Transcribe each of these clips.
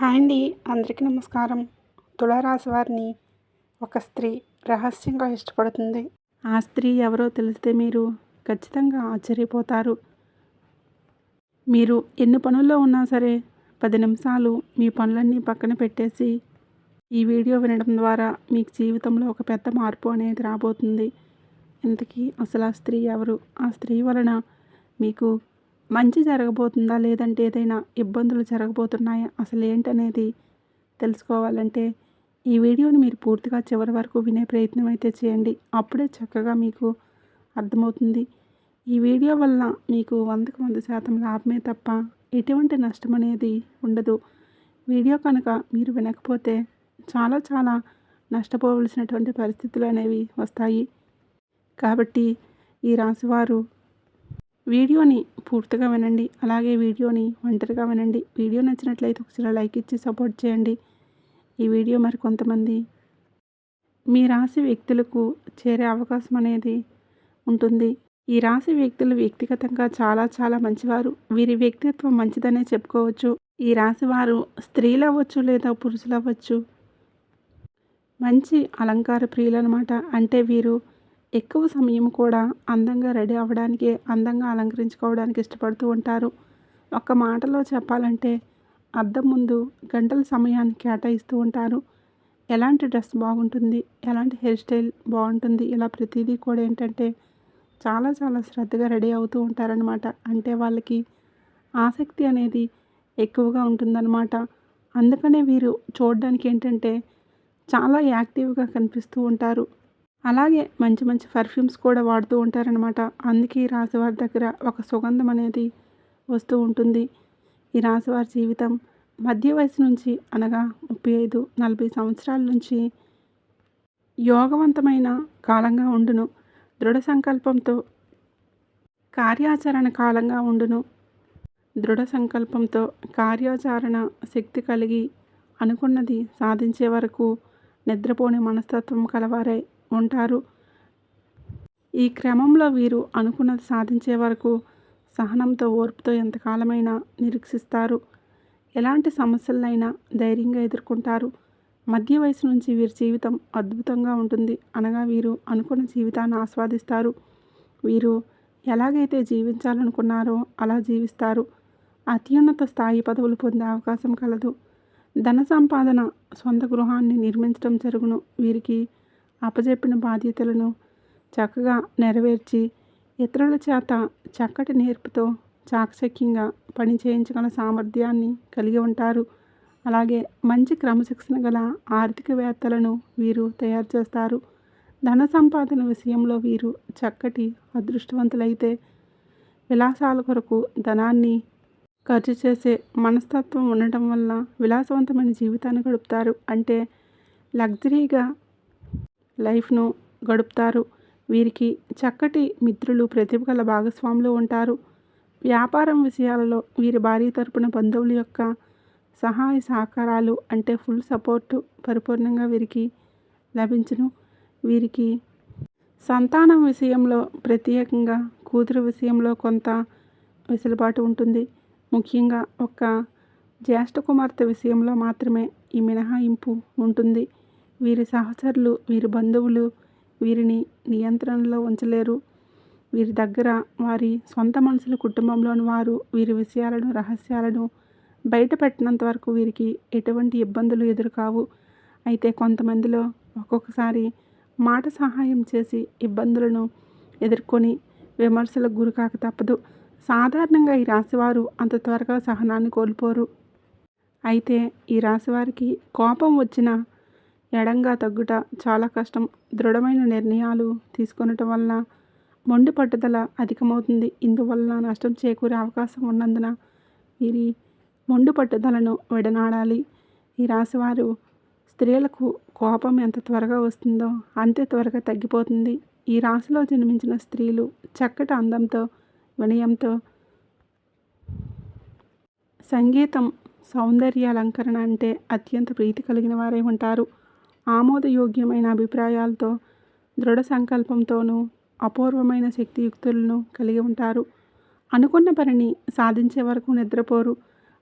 Hi అండి. అందరికీ నమస్కారం. తులారాశి వారిని ఒక స్త్రీ రహస్యంగా ఇష్టపడుతుంది. ఆ స్త్రీ ఎవరో తెలిస్తే మీరు ఖచ్చితంగా ఆశ్చర్యపోతారు. మీరు ఎన్ని పనుల్లో ఉన్నా సరే 10 నిమిషాలు మీ పనులన్నీ పక్కన పెట్టేసి ఈ వీడియో వినడం ద్వారా మీకు జీవితంలో ఒక పెద్ద మార్పు అనేది రాబోతుంది. ఇంతకీ అసలు ఆ స్త్రీ ఎవరు? ఆ స్త్రీ వలన మీకు మంచి జరగబోతుందా? లేదంటే ఏదైనా ఇబ్బందులు జరగబోతున్నాయా? అసలు ఏంటనేది తెలుసుకోవాలంటే ఈ వీడియోని మీరు పూర్తిగా చివరి వరకు వినే ప్రయత్నం అయితే చేయండి. అప్పుడే చక్కగా మీకు అర్థమవుతుంది. ఈ వీడియో వలన మీకు 100కి 100% లాభమే తప్ప ఎటువంటి నష్టం అనేది ఉండదు. వీడియో కనుక మీరు వినకపోతే చాలా నష్టపోవలసినటువంటి పరిస్థితులు అనేవి వస్తాయి. కాబట్టి ఈ రాశివారు వీడియోని పూర్తిగా వినండి. అలాగే వీడియోని ఒంటరిగా వినండి. వీడియో నచ్చినట్లయితే ఒకసారి లైక్ ఇచ్చి సపోర్ట్ చేయండి. ఈ వీడియో మరి కొంతమంది మీ రాశి వ్యక్తులకు చేరే అవకాశం అనేది ఉంటుంది. ఈ రాశి వ్యక్తులు వ్యక్తిగతంగా చాలా మంచివారు. వీరి వ్యక్తిత్వం మంచిదనే చెప్పుకోవచ్చు. ఈ రాశి వారు స్త్రీలు అవ్వచ్చు లేదా పురుషులు అవ్వచ్చు. మంచి అలంకార ప్రియులనమాట. అంటే వీరు ఎక్కువ సమయం కూడా అందంగా రెడీ అవ్వడానికి, అందంగా అలంకరించుకోవడానికి ఇష్టపడుతూ ఉంటారు. ఒక్క మాటలో చెప్పాలంటే అద్దం ముందు గంటల సమయాన్ని కేటాయిస్తూ ఉంటారు. ఎలాంటి డ్రెస్ బాగుంటుంది, ఎలాంటి హెయిర్ స్టైల్ బాగుంటుంది, ఇలా ప్రతిదీ కూడా ఏంటంటే చాలా శ్రద్ధగా రెడీ అవుతూ ఉంటారనమాట. అంటే వాళ్ళకి ఆసక్తి అనేది ఎక్కువగా ఉంటుందన్నమాట. అందుకనే వీరు చూడడానికి ఏంటంటే చాలా యాక్టివ్గా కనిపిస్తూ ఉంటారు. అలాగే మంచి పర్ఫ్యూమ్స్ కూడా వాడుతూ ఉంటారనమాట. అందుకే ఈ రాశివారి దగ్గర ఒక సుగంధం అనేది వస్తూ ఉంటుంది. ఈ రాశివారి జీవితం మధ్య వయసు నుంచి అనగా 35-40 సంవత్సరాల నుంచి యోగవంతమైన కాలంగా ఉండును. దృఢ సంకల్పంతో కార్యాచరణ కాలంగా ఉండును. దృఢ సంకల్పంతో కార్యాచరణ శక్తి కలిగి అనుకున్నది సాధించే వరకు నిద్రపోని మనస్తత్వం కలవారై ఉంటారు. ఈ క్రమంలో వీరు అనుకున్నది సాధించే వరకు సహనంతో, ఓర్పుతో ఎంతకాలమైనా నిరీక్షిస్తారు. ఎలాంటి సమస్యలైనా ధైర్యంగా ఎదుర్కొంటారు. మధ్య వయసు నుంచి వీరి జీవితం అద్భుతంగా ఉంటుంది. అనగా వీరు అనుకున్న జీవితాన్ని ఆస్వాదిస్తారు. వీరు ఎలాగైతే జీవించాలనుకున్నారో అలా జీవిస్తారు. అత్యున్నత స్థాయి పదవులు పొందే అవకాశం కలదు. ధన సంపాదన, సొంత గృహాన్ని నిర్మించడం జరుగును. వీరికి అప్పజెప్పిన బాధ్యతలను చక్కగా నెరవేర్చి ఇతరుల చేత చక్కటి నేర్పుతో చాకచక్యంగా పని చేయించగల సామర్థ్యాన్ని కలిగి ఉంటారు. అలాగే మంచి క్రమశిక్షణ గల ఆర్థికవేత్తలను వీరు తయారు చేస్తారు. ధన సంపాదన విషయంలో వీరు చక్కటి అదృష్టవంతులైతే విలాసాల కొరకు ధనాన్ని ఖర్చు చేసే మనస్తత్వం ఉండటం వల్ల విలాసవంతమైన జీవితాన్ని గడుపుతారు. అంటే లగ్జరీగా లైఫ్ను గడుపుతారు. వీరికి చక్కటి మిత్రులు, ప్రతిభ గల భాగస్వాములు ఉంటారు. వ్యాపారం విషయాలలో వీరి భార్య తరపున బంధువుల యొక్క సహాయ సహకారాలు అంటే ఫుల్ సపోర్టు పరిపూర్ణంగా వీరికి లభించును. వీరికి సంతానం విషయంలో ప్రత్యేకంగా కూతురు విషయంలో కొంత వెసులుబాటు ఉంటుంది. ముఖ్యంగా ఒక జ్యేష్ఠ కుమార్తె విషయంలో మాత్రమే ఈ మినహాయింపు ఉంటుంది. వీరి సహచరులు, వీరి బంధువులు వీరిని నియంత్రణలో ఉంచలేరు. వీరి దగ్గర వారి సొంత మనుషుల కుటుంబంలోని వారు వీరి విషయాలను, రహస్యాలను బయట పెట్టినంత వరకు వీరికి ఎటువంటి ఇబ్బందులు ఎదురుకావు. అయితే కొంతమందిలో ఒక్కొక్కసారి మాట సహాయం చేసి ఇబ్బందులను ఎదుర్కొని విమర్శలకు గురికాక తప్పదు. సాధారణంగా ఈ రాశివారు అంత త్వరగా సహనాన్ని కోల్పోరు. అయితే ఈ రాశివారికి కోపం వచ్చిన ఎడంగా తగ్గుట చాలా కష్టం. దృఢమైన నిర్ణయాలు తీసుకొనటం వలన మొండి పట్టుదల అధికమవుతుంది. ఇందువల్ల నష్టం చేకూరే అవకాశం ఉన్నందున వీరి మొండి పట్టుదలను విడనాడాలి. ఈ రాశివారు స్త్రీలకు కోపం ఎంత త్వరగా వస్తుందో అంతే త్వరగా తగ్గిపోతుంది. ఈ రాశిలో జన్మించిన స్త్రీలు చక్కటి అందంతో, వినయంతో, సంగీతం, సౌందర్య అలంకరణ అంటే అత్యంత ప్రీతి కలిగిన వారై ఉంటారు. ఆమోదయోగ్యమైన అభిప్రాయాలతో, దృఢ సంకల్పంతోనూ అపూర్వమైన శక్తియుక్తులను కలిగి ఉంటారు. అనుకున్న పనిని సాధించే వరకు నిద్రపోరు.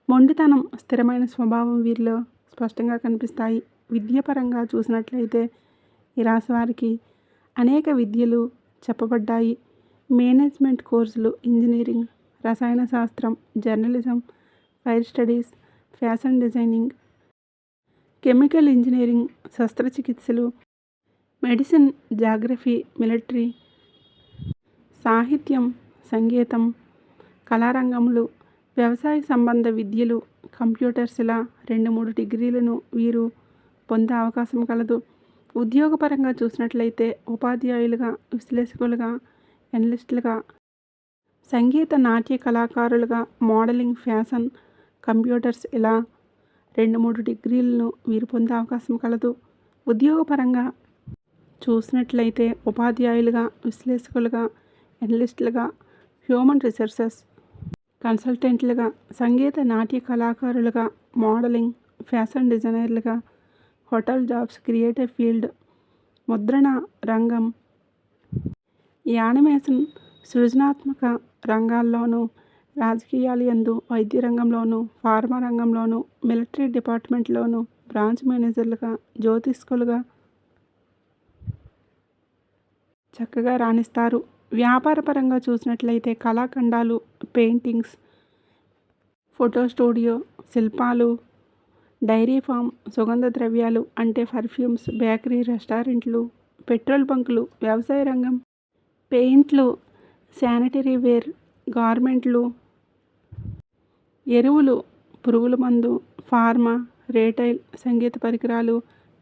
మొండితనం, స్థిరమైన స్వభావం వీరిలో స్పష్టంగా కనిపిస్తాయి. విద్యాపరంగా చూసినట్లయితే ఈ రాశి వారికి అనేక విద్యలు చెప్పబడ్డాయి. మేనేజ్మెంట్ కోర్సులు, ఇంజనీరింగ్, రసాయన శాస్త్రం, journalism, fire studies, fashion designing, chemical engineering, శస్త్రచికిత్సలు, మెడిసిన్, జాగ్రఫీ, మిలిటరీ, సాహిత్యం, సంగీతం, కళారంగములు, వ్యవసాయ సంబంధ విద్యలు, కంప్యూటర్స్ ఇలా 2-3 డిగ్రీలను వీరు పొందే అవకాశం కలదు. ఉద్యోగపరంగా చూసినట్లయితే ఉపాధ్యాయులుగా, విశ్లేషకులుగా, ఎనలిస్టులుగా, సంగీత నాట్య కళాకారులుగా, మోడలింగ్, ఫ్యాషన్, కంప్యూటర్స్ ఇలా 2-3 డిగ్రీలను వీరు పొందే అవకాశం కలదు. ఉద్యోగపరంగా చూసినట్లయితే ఉపాధ్యాయులుగా, విశ్లేషకులుగా, ఎనలిస్టులుగా, హ్యూమన్ రిసోర్సెస్ కన్సల్టెంట్లుగా, సంగీత నాట్య కళాకారులుగా, మోడలింగ్, ఫ్యాషన్ డిజైనర్లుగా, హోటల్ జాబ్స్, క్రియేటివ్ ఫీల్డ్, ముద్రణ రంగం, యానిమేషన్, సృజనాత్మక రంగాల్లోనూ, రాజకీయాల యందు, వైద్య రంగంలోనూ, ఫార్మా రంగంలోనూ, మిలిటరీ డిపార్ట్మెంట్లోనూ, బ్రాంచ్ మేనేజర్లుగా, జ్యోతిష్కులుగా చక్కగా రాణిస్తారు. వ్యాపారపరంగా చూసినట్లయితే కళాఖండాలు, పెయింటింగ్స్, ఫోటో స్టూడియో, శిల్పాలు, డైరీ ఫామ్, సుగంధ ద్రవ్యాలు అంటే పర్ఫ్యూమ్స్, బేకరీ, రెస్టారెంట్లు, పెట్రోల్ బంకులు, వ్యవసాయ రంగం, పెయింట్లు, శానిటరీ వేర్, గార్మెంట్లు, ఎరువులు, పురుగుల మందు, ఫార్మా, రీటైల్, సంగీత పరికరాలు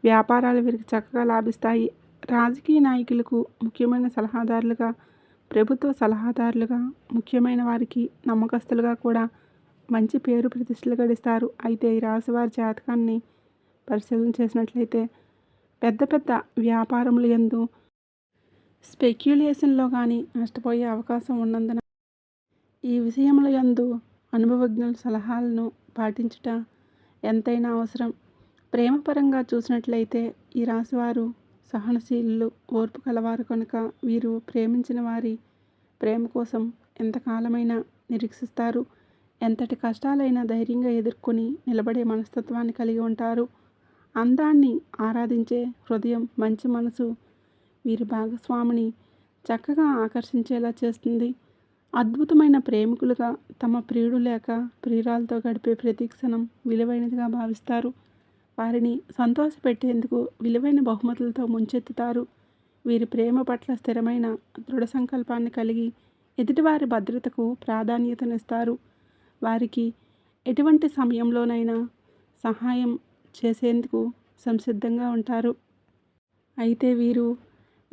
వ్యాపారాలు వీరికి చక్కగా లాభిస్తాయి. రాజకీయ నాయకులకు ముఖ్యమైన సలహాదారులుగా, ప్రభుత్వ సలహాదారులుగా, ముఖ్యమైన వారికి నమ్మకస్తులుగా కూడా మంచి పేరు ప్రతిష్టలు గడిస్తారు. అయితే ఈ రాశివారి జాతకాన్ని పరిశీలన చేసినట్లయితే పెద్ద పెద్ద వ్యాపారముల యందు స్పెక్యులేషన్లో కానీ నష్టపోయే అవకాశం ఉన్నందున ఈ విషయముల యందు అనుభవజ్ఞుల సలహాలను పాటించుట ఎంతైనా అవసరం. ప్రేమపరంగా చూసినట్లయితే ఈ రాశివారు సహనశీలులు, ఓర్పు కలవారు కనుక వీరు ప్రేమించిన వారి ప్రేమ కోసం ఎంతకాలమైనా నిరీక్షిస్తారు. ఎంతటి కష్టాలైనా ధైర్యంగా ఎదుర్కొని నిలబడే మనస్తత్వాన్ని కలిగి ఉంటారు. అందాన్ని ఆరాధించే హృదయం, మంచి మనసు వీరి భాగస్వామిని చక్కగా ఆకర్షించేలా చేస్తుంది. అద్భుతమైన ప్రేమికులుగా తమ ప్రియుడు లేక ప్రియురాలతో గడిపే ప్రతి క్షణం విలువైనదిగా భావిస్తారు. వారిని సంతోషపెట్టేందుకు విలువైన బహుమతులతో ముంచెత్తుతారు. వీరి ప్రేమ పట్ల స్థిరమైన దృఢ సంకల్పాన్ని కలిగి ఎదుటివారి భద్రతకు ప్రాధాన్యతనిస్తారు. వారికి ఎటువంటి సమయంలోనైనా సహాయం చేసేందుకు సంసిద్ధంగా ఉంటారు. అయితే వీరు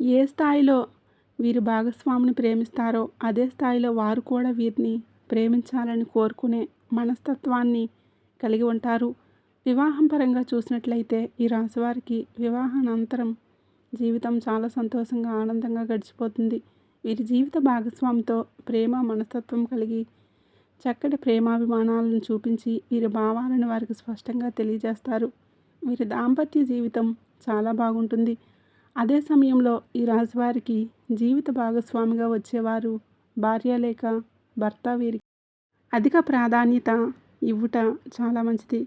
ఏ స్థాయిలో వీరి భాగస్వామిని ప్రేమిస్తారో అదే స్థాయిలో వారు కూడా వీరిని ప్రేమించాలని కోరుకునే మనస్తత్వాన్ని కలిగి ఉంటారు. వివాహం పరంగా చూసినట్లయితే ఈ రాశివారికి వివాహానంతరం జీవితం చాలా సంతోషంగా, ఆనందంగా గడిచిపోతుంది. వీరి జీవిత భాగస్వామితో ప్రేమ మనస్తత్వం కలిగి చక్కటి ప్రేమాభిమానాలను చూపించి వీరి భావాలను వారికి స్పష్టంగా తెలియజేస్తారు. వీరి దాంపత్య జీవితం చాలా బాగుంటుంది. అదే సమయంలో ఈ రాశివారికి జీవిత భాగస్వామిగా వచ్చేవారు భార్య లేక భర్త వీరికి అధిక ప్రాధాన్యత ఇవ్వుట చాలా మంచిది.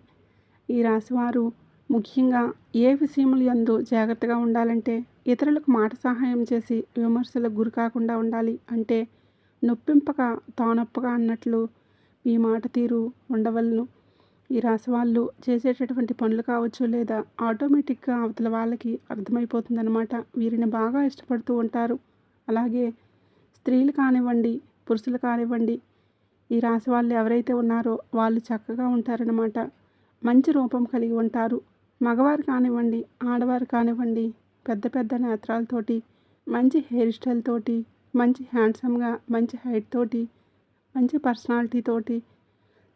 ఈ రాశివారు ముఖ్యంగా ఏ విషయముల యందు జాగ్రత్తగా ఉండాలంటే ఇతరులకు మాట సహాయం చేసి విమర్శలకు గురి కాకుండా ఉండాలి. అంటే నొప్పింపక తానొప్పగా అన్నట్లు మీ మాట తీరు ఉండవలను. ఈ రాశి వాళ్ళు చేసేటటువంటి పనులు కావచ్చు లేదా ఆటోమేటిక్గా అవతల వాళ్ళకి అర్థమైపోతుందన్నమాట. వీరిని బాగా ఇష్టపడుతూ ఉంటారు. అలాగే స్త్రీలు కానివ్వండి, పురుషులు కానివ్వండి, ఈ రాశి వాళ్ళు ఎవరైతే ఉన్నారో వాళ్ళు చక్కగా ఉంటారన్నమాట. మంచి రూపం కలిగి ఉంటారు. మగవారు కానివ్వండి, ఆడవారు కానివ్వండి, పెద్ద పెద్ద నేత్రాలతోటి, మంచి హెయిర్ స్టైల్ తోటి, మంచి హ్యాండ్సమ్గా, మంచి హైట్ తోటి, మంచి పర్సనాలిటీ తోటి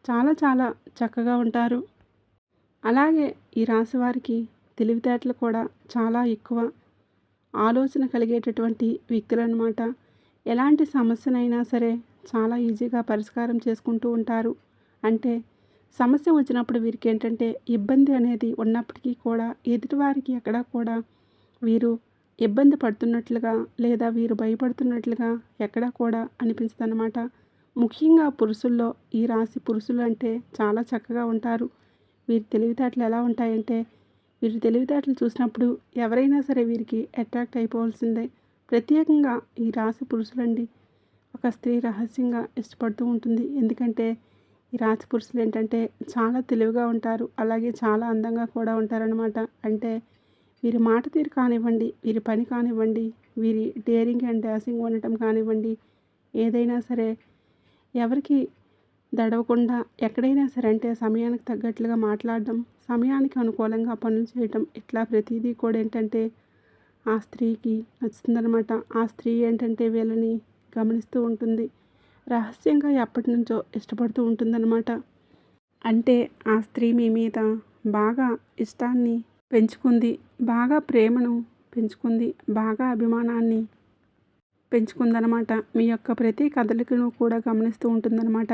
చాలా చాలా చక్కగా ఉంటారు. అలాగే ఈ రాశి వారికి తెలివితేటలు కూడా చాలా ఎక్కువ. ఆలోచన కలిగేటటువంటి వ్యక్తులు అన్నమాట. ఎలాంటి సమస్యనైనా సరే చాలా ఈజీగా పరిష్కారం చేసుకుంటూ ఉంటారు. అంటే సమస్య వచ్చినప్పుడు వీరికి ఏంటంటే ఇబ్బంది అనేది ఉన్నప్పటికీ కూడా ఎదుటివారికి ఎక్కడా కూడా వీరు ఇబ్బంది పడుతున్నట్లుగా లేదా వీరు భయపడుతున్నట్లుగా ఎక్కడా కూడా అనిపించదన్నమాట. ముఖ్యంగా పురుషుల్లో ఈ రాశి పురుషులు అంటే చాలా చక్కగా ఉంటారు. వీరి తెలివితేటలు ఎలా ఉంటాయంటే, వీరి తెలివితేటలు చూసినప్పుడు ఎవరైనా సరే వీరికి అట్రాక్ట్ అయిపోవాల్సిందే. ప్రత్యేకంగా ఈ రాశి పురుషులండి ఒక స్త్రీ రహస్యంగా ఇష్టపడుతూ ఉంటుంది. ఎందుకంటే ఈ రాశి పురుషులు ఏంటంటే చాలా తెలివిగా ఉంటారు. అలాగే చాలా అందంగా కూడా ఉంటారనమాట. అంటే వీరి మాట తీరు కానివ్వండి, వీరి పని కానివ్వండి, వీరి డేరింగ్ అండ్ డాషింగ్ ఉండటం కానివ్వండి, ఏదైనా సరే ఎవరికి దడవకుండా ఎక్కడైనా సరే అంటే సమయానికి తగ్గట్లుగా మాట్లాడడం, సమయానికి అనుకూలంగా పనులు చేయటం, ఇట్లా ప్రతీదీ కూడా ఏంటంటే ఆ స్త్రీకి నచ్చుతుందనమాట. ఆ స్త్రీ ఏంటంటే వీళ్ళని గమనిస్తూ ఉంటుంది. రహస్యంగా ఎప్పటినుంచో ఇష్టపడుతూ ఉంటుందన్నమాట. అంటే ఆ స్త్రీ మీ మీద బాగా ఇష్టాన్ని పెంచుకుంది, బాగా ప్రేమను పెంచుకుంది, బాగా అభిమానాన్ని పెంచుకుందనమాట. మీ యొక్క ప్రతి కదలికను కూడా గమనిస్తూ ఉంటుందన్నమాట.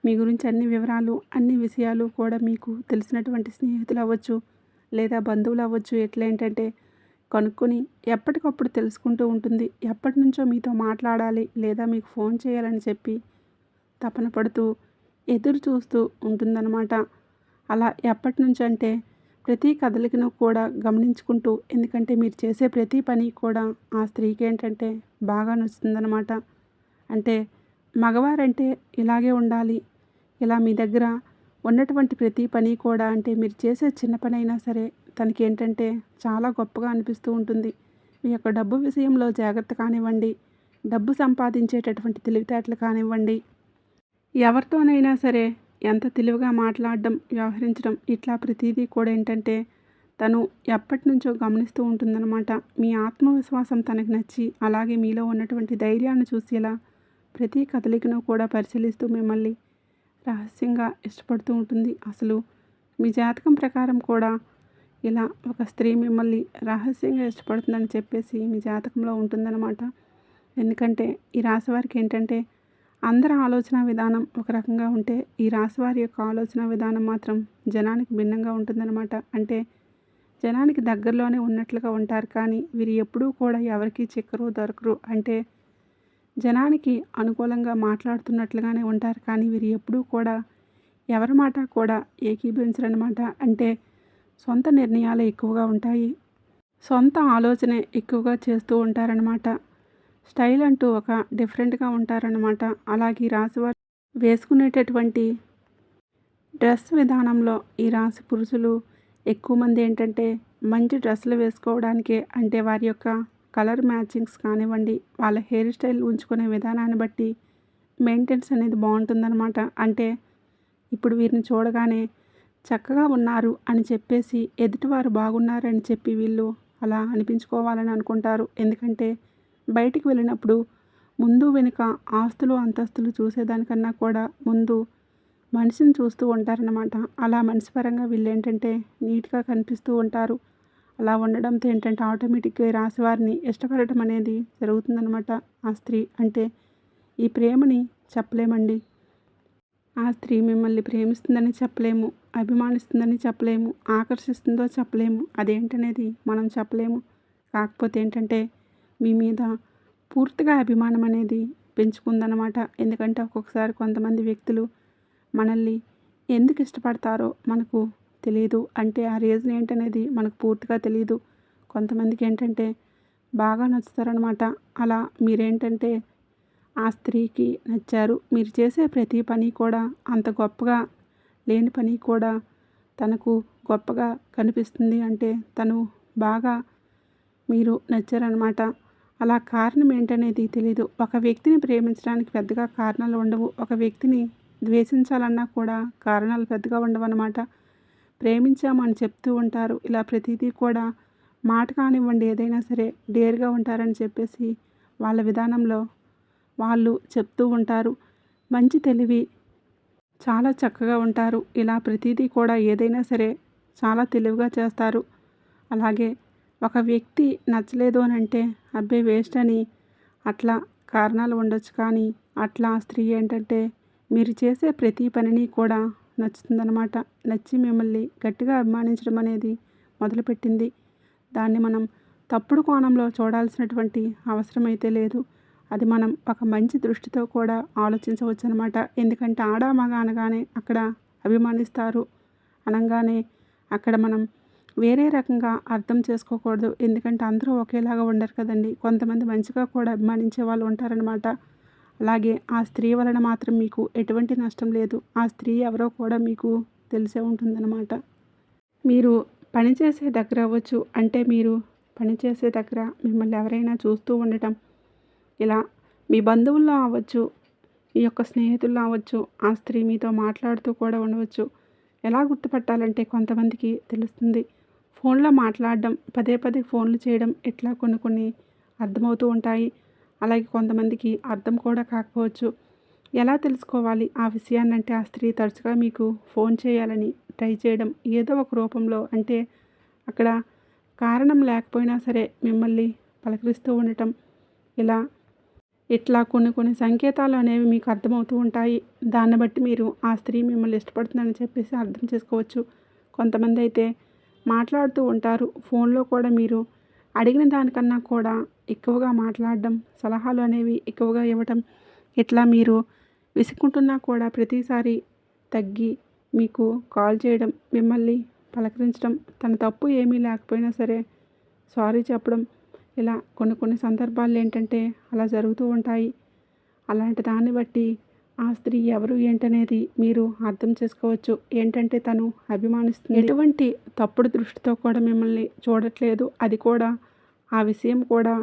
మీ గురించి అన్ని వివరాలు, అన్ని విషయాలు కూడా మీకు తెలిసినటువంటి స్నేహితులు అవ్వచ్చు, లేదా బంధువులు అవ్వచ్చు. ఎట్లా ఏంటంటే కనుక్కొని ఎప్పటికప్పుడు తెలుసుకుంటూ ఉంటుంది. ఎప్పటినుంచో మీతో మాట్లాడాలి లేదా మీకు ఫోన్ చేయాలని చెప్పి తపన పడుతూ ఎదురు చూస్తూ ఉంటుందన్నమాట. అలా ఎప్పటినుంచో అంటే ప్రతి కదలికను కూడా గమనించుకుంటూ, ఎందుకంటే మీరు చేసే ప్రతి పని కూడా ఆ స్త్రీకి ఏంటంటే బాగా నచ్చుతుందన్నమాట. అంటే మగవారంటే ఇలాగే ఉండాలి, ఇలా మీ దగ్గర ఉన్నటువంటి ప్రతి పని కూడా అంటే మీరు చేసే చిన్న పని అయినా సరే తనకి ఏంటంటే చాలా గొప్పగా అనిపిస్తూ ఉంటుంది. మీ యొక్క డబ్బు విషయంలో జాగ్రత్త కానివ్వండి, డబ్బు సంపాదించేటటువంటి తెలివితేటలు కానివ్వండి, ఎవరితోనైనా సరే ఎంత తెలివిగా మాట్లాడడం, వ్యవహరించడం, ఇట్లా ప్రతీదీ కూడా ఏంటంటే తను ఎప్పటినుంచో గమనిస్తూ ఉంటుందన్నమాట. మీ ఆత్మవిశ్వాసం తనకి నచ్చి, అలాగే మీలో ఉన్నటువంటి ధైర్యాన్ని చూసేలా ప్రతి కదలికను కూడా పరిశీలిస్తూ మిమ్మల్ని రహస్యంగా ఇష్టపడుతూ ఉంటుంది. అసలు మీ జాతకం ప్రకారం కూడా ఇలా ఒక స్త్రీ మిమ్మల్ని రహస్యంగా ఇష్టపడుతుందని చెప్పేసి మీ జాతకంలో ఉంటుందన్నమాట. ఎందుకంటే ఈ రాశి వారికి ఏంటంటే అందరి ఆలోచన విధానం ఒక రకంగా ఉంటే, ఈ రాశి వారి యొక్క ఆలోచన విధానం మాత్రం జనానికి భిన్నంగా ఉంటుందన్నమాట. అంటే జనానికి దగ్గరలోనే ఉన్నట్లుగా ఉంటారు, కానీ వీరు ఎప్పుడూ కూడా ఎవరికి చిక్కరు దొరకరు. అంటే జనానికి అనుకూలంగా మాట్లాడుతున్నట్లుగానే ఉంటారు, కానీ వీరు ఎప్పుడూ కూడా ఎవరి మాట కూడా ఏకీభవించరన్నమాట. అంటే సొంత నిర్ణయాలే ఎక్కువగా ఉంటాయి, సొంత ఆలోచనే ఎక్కువగా చేస్తూ ఉంటారనమాట. స్టైల్ అంటూ ఒక డిఫరెంట్గా ఉంటారనమాట. అలాగే ఈ రాశివారు వేసుకునేటటువంటి డ్రెస్ విధానంలో ఈ రాశి పురుషులు ఎక్కువ మంది ఏంటంటే మంచి డ్రెస్సులు వేసుకోవడానికే, అంటే వారి యొక్క కలర్ మ్యాచింగ్స్ కానివ్వండి, వాళ్ళ హెయిర్ స్టైల్ ఉంచుకునే విధానాన్ని బట్టి మెయింటెనెన్స్ అనేది బాగుంటుందన్నమాట. అంటే ఇప్పుడు వీరిని చూడగానే చక్కగా ఉన్నారు అని చెప్పేసి ఎదుటివారు బాగున్నారని చెప్పి వీళ్ళు అలా అనిపించుకోవాలని అనుకుంటారు. ఎందుకంటే బయటికి వెళ్ళినప్పుడు ముందు వెనుక ఆస్తులు అంతస్తులు చూసేదానికన్నా కూడా ముందు మనిషిని చూస్తూ ఉంటారన్నమాట. అలా మనిషి పరంగా వీళ్ళు ఏంటంటే నీట్గా కనిపిస్తూ ఉంటారు. అలా ఉండడంతో ఏంటంటే ఆటోమేటిక్గా ఈ రాశి వారిని ఇష్టపడటం అనేది జరుగుతుందన్నమాట. ఆ స్త్రీ అంటే ఈ ప్రేమని చెప్పలేమండి. ఆ స్త్రీ మిమ్మల్ని ప్రేమిస్తుందని చెప్పలేము, అభిమానిస్తుందని చెప్పలేము, ఆకర్షిస్తుందో చెప్పలేము, అదేంటనేది మనం చెప్పలేము. కాకపోతే ఏంటంటే మీ మీద పూర్తిగా అభిమానం అనేది పెంచుకుందనమాట. ఎందుకంటే ఒక్కొక్కసారి కొంతమంది వ్యక్తులు మనల్ని ఎందుకు ఇష్టపడతారో మనకు తెలియదు. అంటే ఆ రీజన్ ఏంటనేది మనకు పూర్తిగా తెలియదు. కొంతమందికి ఏంటంటే బాగా నచ్చుతారనమాట. అలా మీరేంటంటే ఆ స్త్రీకి నచ్చారు. మీరు చేసే ప్రతి పని కూడా అంత గొప్పగా లేని పని కూడా తనకు గొప్పగా కనిపిస్తుంది. అంటే తను బాగా మీరు నచ్చారనమాట. అలా కారణం ఏంటనేది తెలీదు. ఒక వ్యక్తిని ప్రేమించడానికి పెద్దగా కారణాలు ఉండవు. ఒక వ్యక్తిని ద్వేషించాలన్నా కూడా కారణాలు పెద్దగా ఉండవన్నమాట. ప్రేమించామని చెప్తూ ఉంటారు. ఇలా ప్రతిదీ కూడా మాట కానివ్వండి ఏదైనా సరే డేర్గా ఉంటారని చెప్పేసి వాళ్ళ విధానంలో వాళ్ళు చెప్తూ ఉంటారు. మంచి తెలివి, చాలా చక్కగా ఉంటారు. ఇలా ప్రతిదీ కూడా ఏదైనా సరే చాలా తెలివిగా చేస్తారు. అలాగే ఒక వ్యక్తి నచ్చలేదు అని అంటే అబ్బే వేస్ట్ అని అట్లా కారణాలు ఉండొచ్చు, కానీ అట్లా స్త్రీ ఏంటంటే మీరు చేసే ప్రతి పనిని కూడా నచ్చుతుందనమాట. నచ్చి మిమ్మల్ని గట్టిగా అభిమానించడం అనేది మొదలుపెట్టింది. దాన్ని మనం తప్పుడు కోణంలో చూడాల్సినటువంటి అవసరం అయితే లేదు. అది మనం ఒక మంచి దృష్టితో కూడా ఆలోచించవచ్చు అనమాట. ఎందుకంటే ఆడ మగ అనగానే అక్కడ అభిమానిస్తారు అనగానే అక్కడ మనం వేరే రకంగా అర్థం చేసుకోకూడదు. ఎందుకంటే అందరూ ఒకేలాగా ఉండరు కదండి. కొంతమంది మంచిగా కూడా అభిమానించే వాళ్ళు ఉంటారనమాట. అలాగే ఆ స్త్రీ వలన మాత్రం మీకు ఎటువంటి నష్టం లేదు. ఆ స్త్రీ ఎవరో కూడా మీకు తెలిసే ఉంటుందన్నమాట. మీరు పనిచేసే దగ్గర అవ్వచ్చు, అంటే మీరు పనిచేసే దగ్గర మిమ్మల్ని ఎవరైనా చూస్తూ ఉండటం, ఇలా మీ బంధువుల్లో అవ్వచ్చు, మీ యొక్క స్నేహితుల్లో అవ్వచ్చు, ఆ స్త్రీ మీతో మాట్లాడుతూ కూడా ఉండవచ్చు. ఎలా గుర్తుపట్టాలంటే కొంతమందికి తెలుస్తుంది. ఫోన్లో మాట్లాడడం, పదే పదే ఫోన్లు చేయడం, ఇట్లా కొన్ని అర్థమవుతూ ఉంటాయి. అలాగే కొంతమందికి అర్థం కూడా కాకపోవచ్చు. ఎలా తెలుసుకోవాలి ఆ విషయాన్నంటే ఆ స్త్రీ తరచుగా మీకు ఫోన్ చేయాలని ట్రై చేయడం ఏదో ఒక రూపంలో, అంటే అక్కడ కారణం లేకపోయినా సరే మిమ్మల్ని పలకరిస్తూ ఉండటం, ఇలా ఇట్లా కొన్ని సంకేతాలు అనేవి మీకు అర్థమవుతూ ఉంటాయి. దాన్ని బట్టి మీరు ఆ స్త్రీ మిమ్మల్ని ఇష్టపడుతుందని చెప్పేసి అర్థం చేసుకోవచ్చు. కొంతమంది అయితే మాట్లాడుతూ ఉంటారు. ఫోన్లో కూడా మీరు అడిగిన దానికన్నా కూడా ఎక్కువగా మాట్లాడడం, సలహాలు అనేవి ఎక్కువగా ఇవ్వటం, ఇట్లా మీరు విసుక్కుంటున్నా కూడా ప్రతిసారి తగ్గి మీకు కాల్ చేయడం, మిమ్మల్ని పలకరించడం, తన తప్పు ఏమీ లేకపోయినా సరే సారీ చెప్పడం, ఇలా కొన్ని సందర్భాల్లో ఏంటంటే అలా జరుగుతూ ఉంటాయి. అలాంటి దాన్ని బట్టి ఆ స్త్రీ ఎవరు ఏంటనేది మీరు అర్థం చేసుకోవచ్చు. ఏంటంటే తను అభిమానిస్తుంది, ఎటువంటి తప్పుడు దృష్టితో కూడా మిమ్మల్ని చూడట్లేదు. అది కూడా ఆ విషయం కూడా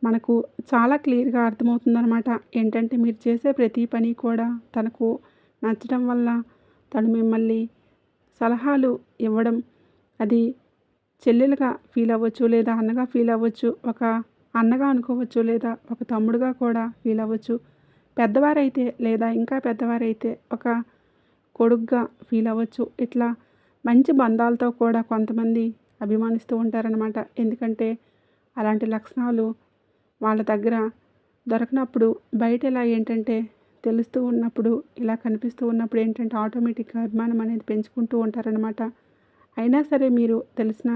మనకు చాలా క్లియర్గా అర్థమవుతుందనమాట. ఏంటంటే మీరు చేసే ప్రతి పని కూడా తనకు నచ్చడం వల్ల తను మిమ్మల్ని సలహాలు ఇవ్వడం, అది చెల్లెలుగా ఫీల్ అవ్వచ్చు, లేదా అన్నగా ఫీల్ అవ్వచ్చు, ఒక అన్నగా అనుకోవచ్చు, లేదా ఒక తమ్ముడుగా కూడా ఫీల్ అవ్వచ్చు. పెద్దవారైతే లేదా ఇంకా పెద్దవారైతే ఒక కొడుకుగా ఫీల్ అవ్వచ్చు. ఇట్లా మంచి బంధాలతో కూడా కొంతమంది అభిమానిస్తూ ఉంటారనమాట. ఎందుకంటే అలాంటి లక్షణాలు వాళ్ళ దగ్గర దొరకనప్పుడు బయట ఇలా ఏంటంటే తెలుస్తూ ఉన్నప్పుడు, ఇలా కనిపిస్తూ ఉన్నప్పుడు ఏంటంటే ఆటోమేటిక్గా అభిమానం అనేది పెంచుకుంటూ ఉంటారనమాట. అయినా సరే మీరు తెలిసిన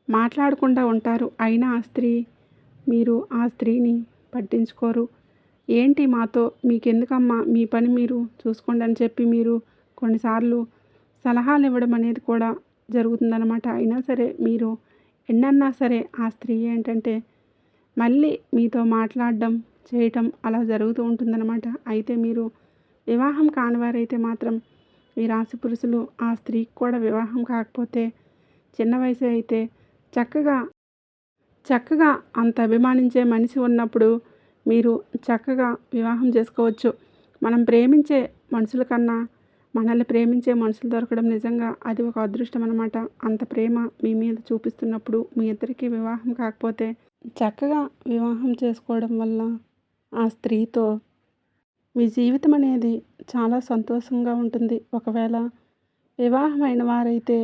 మాట్లాడకుండా ఉంటారు. అయినా మీరు ఆ స్త్రీని పట్టించుకోరు. ఏంటి మాతో మీకెందుకమ్మా, మీ పని మీరు చూసుకోండి అని చెప్పి మీరు కొన్నిసార్లు సలహాలు ఇవ్వడం అనేది కూడా జరుగుతుందనమాట. అయినా సరే మీరు ఎన్నన్నా సరే ఆ స్త్రీ ఏంటంటే మళ్ళీ మీతో మాట్లాడడం, చేయటం అలా జరుగుతూ ఉంటుందన్నమాట. అయితే మీరు వివాహం కానివారైతే మాత్రం ఈ రాశి పురుషులు ఆ స్త్రీకి కూడా వివాహం కాకపోతే చిన్న వయసే అయితే చక్కగా అంత అభిమానించే మనిషి ఉన్నప్పుడు మీరు చక్కగా వివాహం చేసుకోవచ్చు. మనం ప్రేమించే మనుషుల కన్నా మనల్ని ప్రేమించే మనుషులు దొరకడం నిజంగా అది ఒక అదృష్టం అనమాట. అంత ప్రేమ మీ మీద చూపిస్తున్నప్పుడు మీ ఇద్దరికీ వివాహం కాకపోతే చక్కగా వివాహం చేసుకోవడం వల్ల ఆ స్త్రీతో మీ జీవితం అనేది చాలా సంతోషంగా ఉంటుంది. ఒకవేళ వివాహమైన వారైతే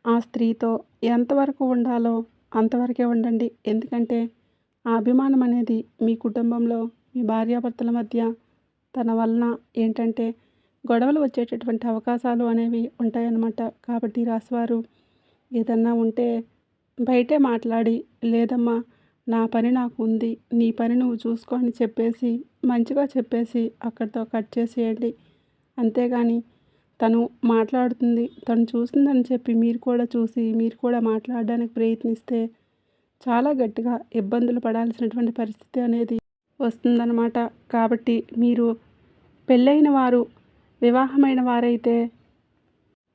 ఆ స్త్రీతో ఎంతవరకు ఉండాలో అంతవరకే ఉండండి. ఎందుకంటే ఆ అభిమానం అనేది మీ కుటుంబంలో మీ భార్యాభర్తల మధ్య తన వలన ఏంటంటే గొడవలు వచ్చేటటువంటి అవకాశాలు అనేవి ఉంటాయన్నమాట. కాబట్టి రాశివారు ఏదన్నా ఉంటే బయటే మాట్లాడి, లేదమ్మా నా పని నాకు ఉంది, నీ పని నువ్వు చూసుకో అని చెప్పేసి మంచిగా చెప్పేసి అక్కడితో కట్ చేసేయండి. అంతేగాని తను మాట్లాడుతుంది, తను చూస్తుందని చెప్పి మీరు కూడా చూసి మీరు కూడా మాట్లాడడానికి ప్రయత్నిస్తే చాలా గట్టిగా ఇబ్బందులు పడాల్సినటువంటి పరిస్థితి అనేది వస్తుందన్నమాట. కాబట్టి మీరు పెళ్ళైన వారు, వివాహమైన వారైతే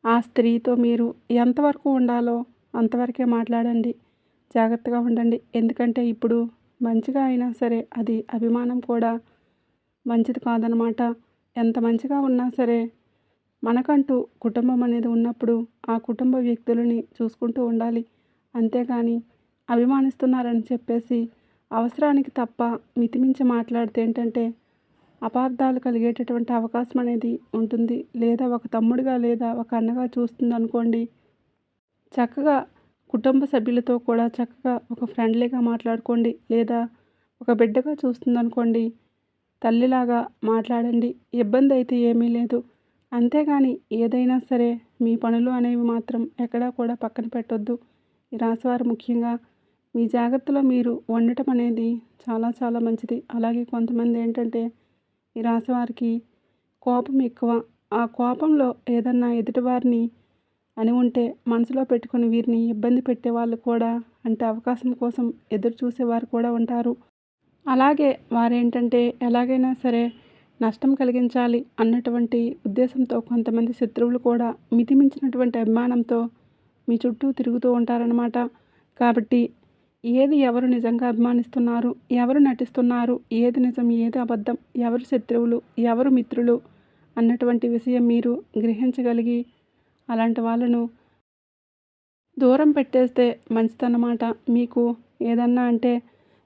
ఆ స్త్రీతో మీరు ఎంతవరకు ఉండాలో అంతవరకే మాట్లాడండి. జాగ్రత్తగా ఉండండి. ఎందుకంటే ఇప్పుడు మంచిగా అయినా సరే అది అభిమానం కూడా మంచిది కాదనమాట. ఎంత మంచిగా ఉన్నా సరే మనకంటూ కుటుంబం అనేది ఉన్నప్పుడు ఆ కుటుంబ వ్యక్తులని చూసుకుంటూ ఉండాలి. అంతేగాని అభిమానిస్తున్నారని చెప్పేసి అవసరానికి తప్ప మితిమించి మాట్లాడితే ఏంటంటే అపార్థాలు కలిగేటటువంటి అవకాశం అనేది ఉంటుంది. లేదా ఒక తమ్ముడిగా లేదా ఒక అన్నగా చూస్తుందనుకోండి, చక్కగా కుటుంబ సభ్యులతో కూడా చక్కగా ఒక ఫ్రెండ్లీగా మాట్లాడుకోండి. లేదా ఒక బిడ్డగా చూస్తుందనుకోండి, తల్లిలాగా మాట్లాడండి. ఇబ్బంది అయితే ఏమీ లేదు. అంతేగాని ఏదైనా సరే మీ పనులు అనేవి మాత్రం ఎక్కడా కూడా పక్కన పెట్టొద్దు. ఈ రాశివారు ముఖ్యంగా మీ జాగ్రత్తలో మీరు ఉండటం అనేది చాలా చాలా మంచిది. అలాగే కొంతమంది ఏంటంటే ఈ రాశి వారికి కోపం ఎక్కువ. ఆ కోపంలో ఏదన్నా ఎదుటివారిని అని ఉంటే మనసులో పెట్టుకొని వీరిని ఇబ్బంది పెట్టేవాళ్ళు కూడా అంటే అవకాశం కోసం ఎదురు చూసేవారు కూడా ఉంటారు. అలాగే వారేంటంటే ఎలాగైనా సరే నష్టం కలిగించాలి అన్నటువంటి ఉద్దేశంతో కొంతమంది శత్రువులు కూడా మితిమించినటువంటి అభిమానంతో మీ చుట్టూ తిరుగుతూ ఉంటారనమాట. కాబట్టి ఏది ఎవరు నిజంగా అభిమానిస్తున్నారు, ఎవరు నటిస్తున్నారు, ఏది నిజం, ఏది అబద్ధం, ఎవరు శత్రువులు, ఎవరు మిత్రులు అన్నటువంటి విషయం మీరు గ్రహించగలిగి అలాంటి వాళ్ళను దూరం పెట్టేస్తే మంచిదన్నమాట. మీకు ఏదన్నా అంటే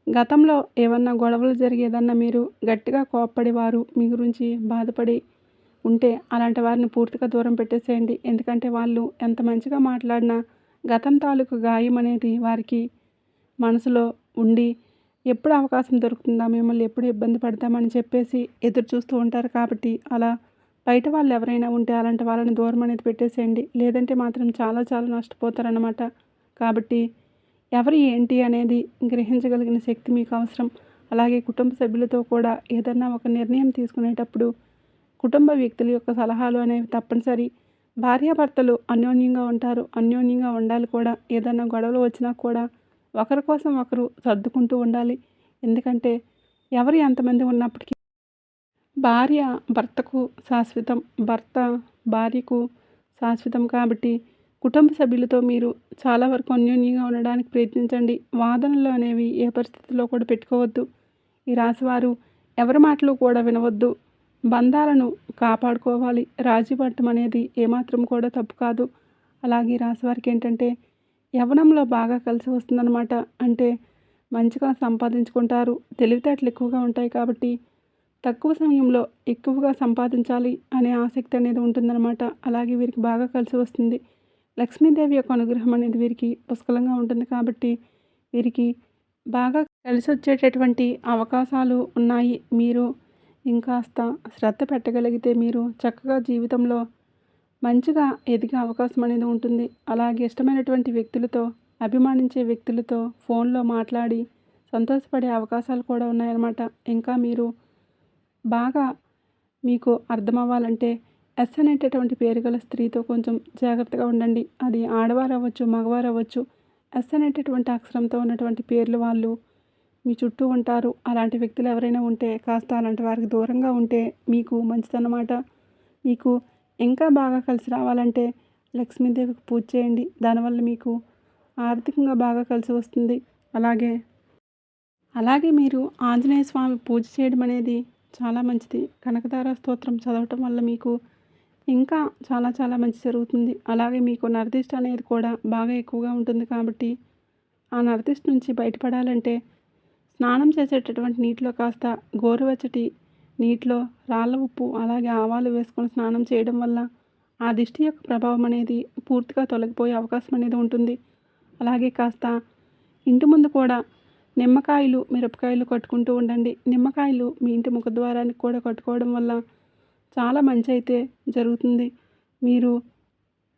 గతంలో ఏమన్నా గొడవలు జరిగి ఏదన్నా మీరు గట్టిగా కోప్పడి వారు మీ గురించి బాధపడి ఉంటే అలాంటి వారిని పూర్తిగా దూరం పెట్టేసేయండి. ఎందుకంటే వాళ్ళు ఎంత మంచిగా మాట్లాడినా గతం తాలూకు గాయం అనేది వారికి మనసులో ఉండి ఎప్పుడు అవకాశం దొరుకుతుందా, మిమ్మల్ని ఎప్పుడు ఇబ్బంది పడతామని చెప్పేసి ఎదురు చూస్తూ ఉంటారు. కాబట్టి అలా బయట వాళ్ళు ఎవరైనా ఉంటే అలాంటి వాళ్ళని దూరం అనేది పెట్టేసేయండి. లేదంటే మాత్రం చాలా చాలా నష్టపోతారనమాట. కాబట్టి ఎవరు ఏంటి అనేది గ్రహించగలిగిన శక్తి మీకు అవసరం. అలాగే కుటుంబ సభ్యులతో కూడా ఏదన్నా ఒక నిర్ణయం తీసుకునేటప్పుడు కుటుంబ వ్యక్తుల యొక్క సలహాలు అనేవి తప్పనిసరి. భార్యాభర్తలు అన్యోన్యంగా ఉంటారు. అన్యోన్యంగా ఉండాలి కూడా. ఏదన్నా గొడవలు వచ్చినా కూడా ఒకరి కోసం ఒకరు సర్దుకుంటూ ఉండాలి. ఎందుకంటే ఎవరు ఎంతమంది ఉన్నప్పటికీ భార్య భర్తకు శాశ్వతం, భర్త భార్యకు శాశ్వతం. కాబట్టి కుటుంబ సభ్యులతో మీరు చాలా వరకు అన్యోన్యంగా ఉండడానికి ప్రయత్నించండి. వాదనలు అనేవి ఏ పరిస్థితిలో కూడా పెట్టుకోవద్దు. ఈ రాశివారు ఎవరి మాటలు కూడా వినవద్దు. బంధాలను కాపాడుకోవాలి. రాజీ పడటం అనేది ఏమాత్రం కూడా తప్పు కాదు. అలాగే ఈ రాశివారికి ఏంటంటే యవ్వనంలో బాగా కలిసి వస్తుందన్నమాట. అంటే మంచిగా సంపాదించుకుంటారు. తెలివితేటలు ఎక్కువగా ఉంటాయి కాబట్టి తక్కువ సమయంలో ఎక్కువగా సంపాదించాలి అనే ఆసక్తి అనేది ఉంటుందన్నమాట. అలాగే వీరికి బాగా కలిసి వస్తుంది. లక్ష్మీదేవి యొక్క అనుగ్రహం అనేది వీరికి పుష్కలంగా ఉంటుంది. కాబట్టి వీరికి బాగా కలిసి వచ్చేటటువంటి అవకాశాలు ఉన్నాయి. మీరు ఇంకాస్త శ్రద్ధ పెట్టగలిగితే మీరు చక్కగా జీవితంలో మంచిగా ఎదిగే అవకాశం అనేది ఉంటుంది. అలాగే ఇష్టమైనటువంటి వ్యక్తులతో, అభిమానించే వ్యక్తులతో ఫోన్లో మాట్లాడి సంతోషపడే అవకాశాలు కూడా ఉన్నాయన్నమాట. ఇంకా మీరు బాగా మీకు అర్థమవ్వాలంటే ఎస్ అనేటటువంటి పేరు గల స్త్రీతో కొంచెం జాగ్రత్తగా ఉండండి. అది ఆడవారు అవ్వచ్చు, మగవారు అవ్వచ్చు. ఎస్ అనేటటువంటి అక్షరంతో ఉన్నటువంటి పేర్లు వాళ్ళు మీ చుట్టూ ఉంటారు. అలాంటి వ్యక్తులు ఎవరైనా ఉంటే కాస్త అలాంటి వారికి దూరంగా ఉంటే మీకు మంచిదన్నమాట. మీకు ఇంకా బాగా కలిసి రావాలంటే లక్ష్మీదేవికి పూజ చేయండి. దానివల్ల మీకు ఆర్థికంగా బాగా కలిసి వస్తుంది. అలాగే మీరు ఆంజనేయ స్వామి పూజ చేయడం అనేది చాలా మంచిది. కనకదార స్తోత్రం చదవటం వల్ల మీకు ఇంకా చాలా చాలా మంచి జరుగుతుంది. అలాగే మీకు నరదిష్టి అనేది కూడా బాగా ఎక్కువగా ఉంటుంది. కాబట్టి ఆ నరదిష్టి నుంచి బయటపడాలంటే స్నానం చేసేటటువంటి నీటిలో కాస్త గోరువెచ్చటి నీటిలో రాళ్ళ ఉప్పు అలాగే ఆవాలు వేసుకొని స్నానం చేయడం వల్ల ఆ దిష్టి యొక్క ప్రభావం అనేది పూర్తిగా తొలగిపోయే అవకాశం అనేది ఉంటుంది. అలాగే కాస్త ఇంటి ముందు కూడా నిమ్మకాయలు, మిరపకాయలు కట్టుకుంటూ ఉండండి. నిమ్మకాయలు మీ ఇంటి ముఖద్వారానికి కూడా కట్టుకోవడం వల్ల చాలా మంచి అయితే జరుగుతుంది. మీరు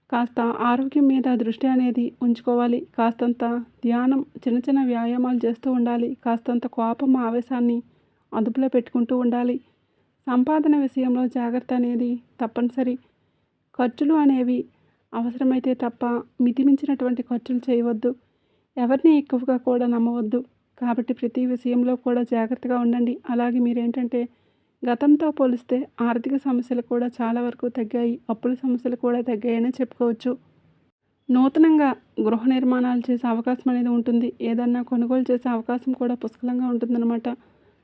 కాస్త ఆరోగ్యం మీద దృష్టి అనేది ఉంచుకోవాలి. కాస్తంత ధ్యానం, చిన్న చిన్న వ్యాయామాలు చేస్తూ ఉండాలి. కాస్తంత కోపం, ఆవేశాన్ని అదుపులో పెట్టుకుంటూ ఉండాలి. సంపాదన విషయంలో జాగ్రత్త అనేది తప్పనిసరి. ఖర్చులు అనేవి అవసరమైతే తప్ప మితిమించినటువంటి ఖర్చులు చేయవద్దు. ఎవరిని ఎక్కువగా కూడా నమ్మవద్దు. కాబట్టి ప్రతి విషయంలో కూడా జాగ్రత్తగా ఉండండి. అలాగే మీరేంటంటే గతంతో పోలిస్తే ఆర్థిక సమస్యలు కూడా చాలా వరకు తగ్గాయి. అప్పుల సమస్యలు కూడా తగ్గాయని చెప్పుకోవచ్చు. నూతనంగా గృహ నిర్మాణాలు చేసే అవకాశం అనేది ఉంటుంది. ఏదన్నా కొనుగోలు చేసే అవకాశం కూడా పుష్కలంగా ఉంటుందన్నమాట.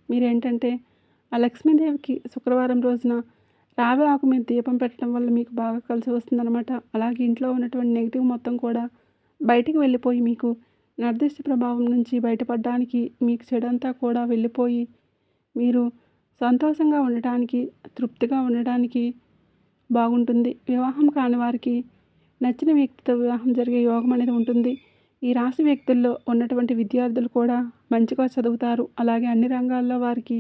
మీరేంటంటే ఆ లక్ష్మీదేవికి శుక్రవారం రోజున రావి ఆకు మీద దీపం పెట్టడం వల్ల మీకు బాగా కలిసి వస్తుందన్నమాట. అలాగే ఇంట్లో ఉన్నటువంటి నెగిటివ్ మొత్తం కూడా బయటికి వెళ్ళిపోయి మీకు నిర్దిష్ట ప్రభావం నుంచి బయటపడడానికి మీకు చెడంతా కూడా వెళ్ళిపోయి మీరు సంతోషంగా ఉండటానికి, తృప్తిగా ఉండడానికి బాగుంటుంది. వివాహం కాని వారికి నచ్చిన వ్యక్తితో వివాహం జరిగే యోగం అనేది ఉంటుంది. ఈ రాశి వ్యక్తుల్లో ఉన్నటువంటి విద్యార్థులు కూడా మంచిగా చదువుతారు. అలాగే అన్ని రంగాల్లో వారికి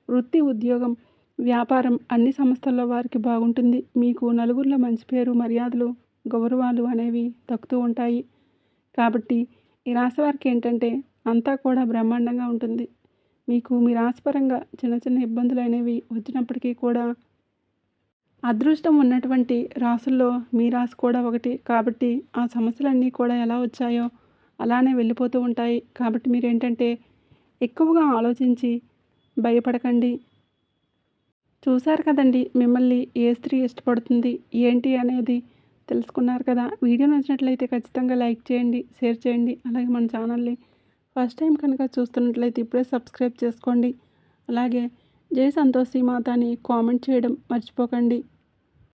వృత్తి, ఉద్యోగం, వ్యాపారం అన్ని సంస్థల్లో వారికి బాగుంటుంది. మీకు నలుగురిలో మంచి పేరు, మర్యాదలు, గౌరవాలు అనేవి దక్కుతూ ఉంటాయి. కాబట్టి ఈ రాశి వారికి ఏంటంటే అంతా కూడా బ్రహ్మాండంగా ఉంటుంది. మీకు మీ రాశిపరంగా చిన్న చిన్న ఇబ్బందులు అనేవి వచ్చినప్పటికీ కూడా అదృష్టం ఉన్నటువంటి రాసుల్లో మీ రాశి కూడా ఒకటి కాబట్టి ఆ సమస్యలన్నీ కూడా ఎలా వచ్చాయో అలానే వెళ్ళిపోతూ ఉంటాయి. కాబట్టి మీరేంటంటే ఎక్కువగా ఆలోచించి భయపడకండి. చూశారు కదండి మిమ్మల్ని ఏ స్త్రీ ఇష్టపడుతుంది ఏంటి అనేది తెలుసుకున్నారు కదా. వీడియో నచ్చినట్లయితే ఖచ్చితంగా లైక్ చేయండి, షేర్ చేయండి. అలాగే మన ఛానల్ని ఫస్ట్ టైం కనుక చూస్తున్నట్లయితే ఇప్పుడే సబ్స్క్రైబ్ చేసుకోండి. అలాగే జై సంతోషి మాత అని కామెంట్ చేయడం మర్చిపోకండి.